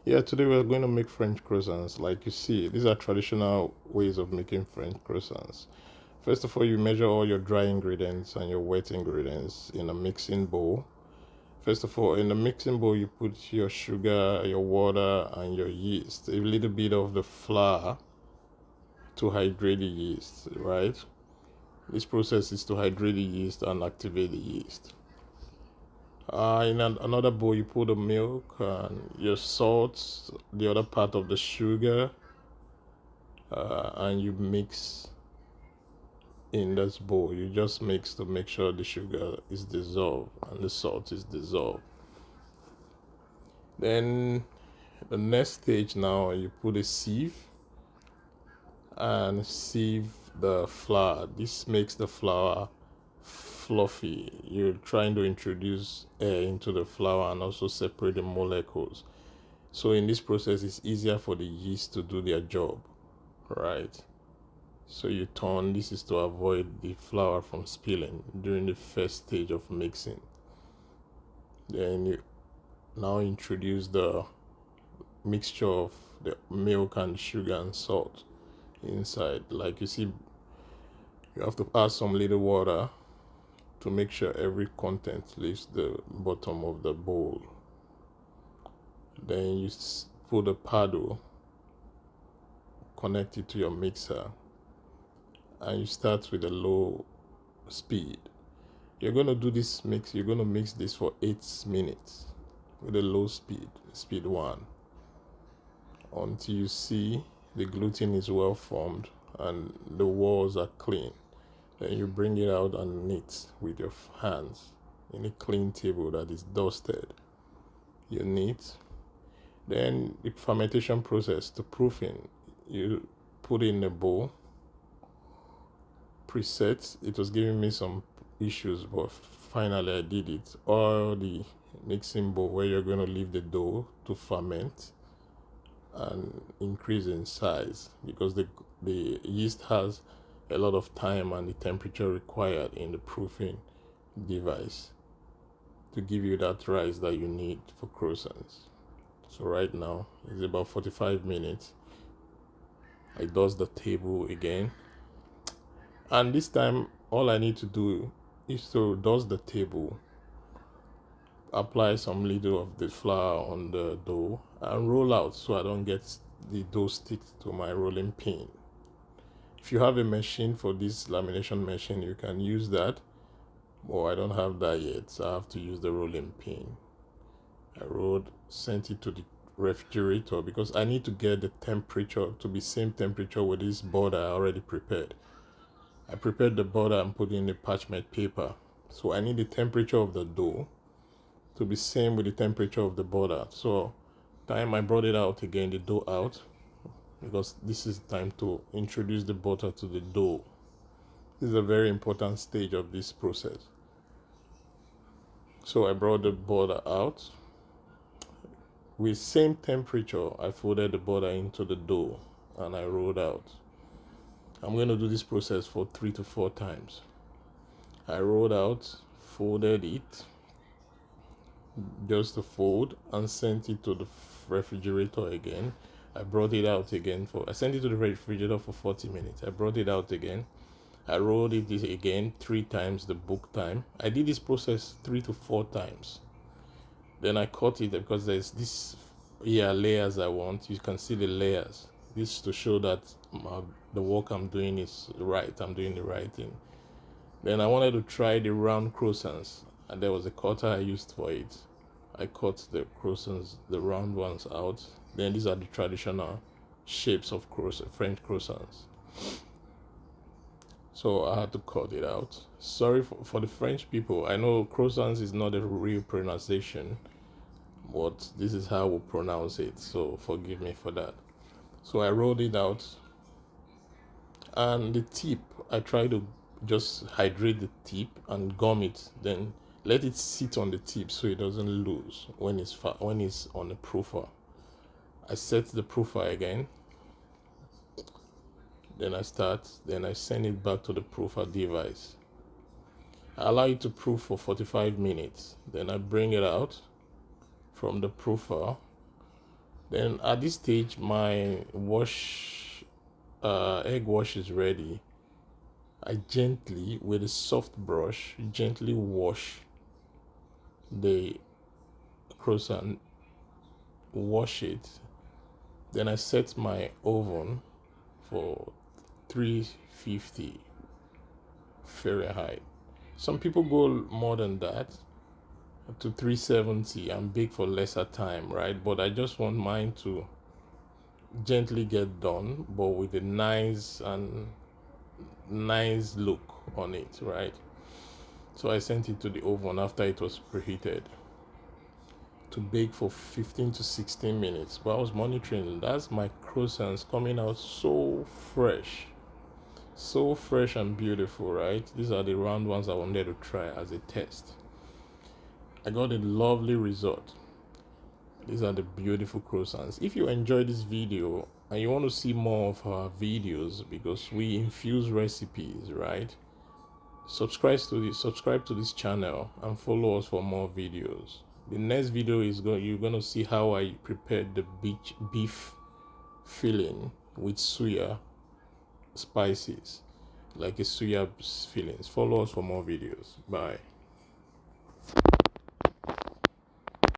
Yeah, today we're going to make French croissants. Like you see, these are traditional ways of making French croissants. First of all, you measure all your dry ingredients and your wet ingredients in a mixing bowl. First of all, in the mixing bowl, you put your sugar, your water, and your yeast, a little bit of the flour to hydrate the yeast, right? This process is to hydrate the yeast and activate the yeast. Another bowl, you put the milk and your salt, the other part of the sugar, and you mix in this bowl. You just mix to make sure the sugar is dissolved and the salt is dissolved. Then the next stage, now you put a sieve and sieve the flour. This makes the flour fluffy. You're trying to introduce air into the flour and also separate the molecules. So in this process, it's easier for the yeast to do their job, right? So you turn. This is to avoid the flour from spilling during the first stage of mixing. Then you now introduce the mixture of the milk and sugar and salt inside. Like you see, you have to add some little water to make sure every content leaves the bottom of the bowl. Then you put a paddle, connect it to your mixer, and you start with a low speed. You're going to do this mix, you're going to mix this for 8 minutes with a low speed, speed 1, until you see the gluten is well formed and the walls are clean. Then you bring it out and knit with your hands in a clean table that is dusted. You knit. Then the fermentation process, the proofing, you put in a bowl, preset. It was giving me some issues, but finally I did it. Or the mixing bowl where you're going to leave the dough to ferment and increase in size, because the yeast has a lot of time and the temperature required in the proofing device to give you that rise that you need for croissants. So right now it's about 45 minutes. I dust the table again, and this time all I need to do is to dust the table, apply some little of the flour on the dough, and roll out so I don't get the dough stick to my rolling pin. If you have a machine for this lamination machine, you can use that, but I don't have that yet, so I have to use the rolling pin. I sent it to the refrigerator because I need to get the temperature to be same temperature with this border I already prepared. I prepared the border and put in the parchment paper, so I need the temperature of the dough to be same with the temperature of the border. So time I brought it out again, the dough out, because this is time to introduce the butter to the dough. This is a very important stage of this process. So I brought the butter out. With same temperature, I folded the butter into the dough and I rolled out. I'm going to do this process for 3 to 4 times. I rolled out, folded it, just to fold, and sent it to the refrigerator again. I brought it out again I sent it to the refrigerator for 40 minutes. I brought it out again. I rolled it again 3 times the book time. I did this process 3 to 4 times. Then I cut it because there's this layers I want. You can see the layers. This is to show that the work I'm doing is right. I'm doing the right thing. Then I wanted to try the round croissants, and there was a cutter I used for it. I cut the croissants, the round ones out. Then these are the traditional shapes of French croissants. So I had to cut it out. Sorry for the French people. I know croissants is not a real pronunciation, but this is how we pronounce it. So forgive me for that. So I rolled it out. And the tip, I try to just hydrate the tip and gum it. Then let it sit on the tip so it doesn't lose when it's on the proofer. I set the proofer again. Then I send it back to the proofer device. I allow it to proof for 45 minutes. Then I bring it out from the proofer Then at this stage, my egg wash is ready. I gently, with a soft brush, gently wash the croissant, wash it. Then I set my oven for 350 Fahrenheit. Some people go more than that, to 370, and bake for lesser time, right? But I just want mine to gently get done, but with a nice look on it, right? So I sent it to the oven after it was preheated to bake for 15 to 16 minutes. But I was monitoring. That's my croissants coming out so fresh and beautiful, right? These are the round ones I wanted to try as a test. I got a lovely result. These are the beautiful croissants. If you enjoyed this video and you want to see more of our videos, because we infuse recipes, right? Subscribe to this channel and follow us for more videos. The next video is you're gonna see how I prepared the beef filling with suya spices, like a suya fillings. Follow us for more videos. Bye.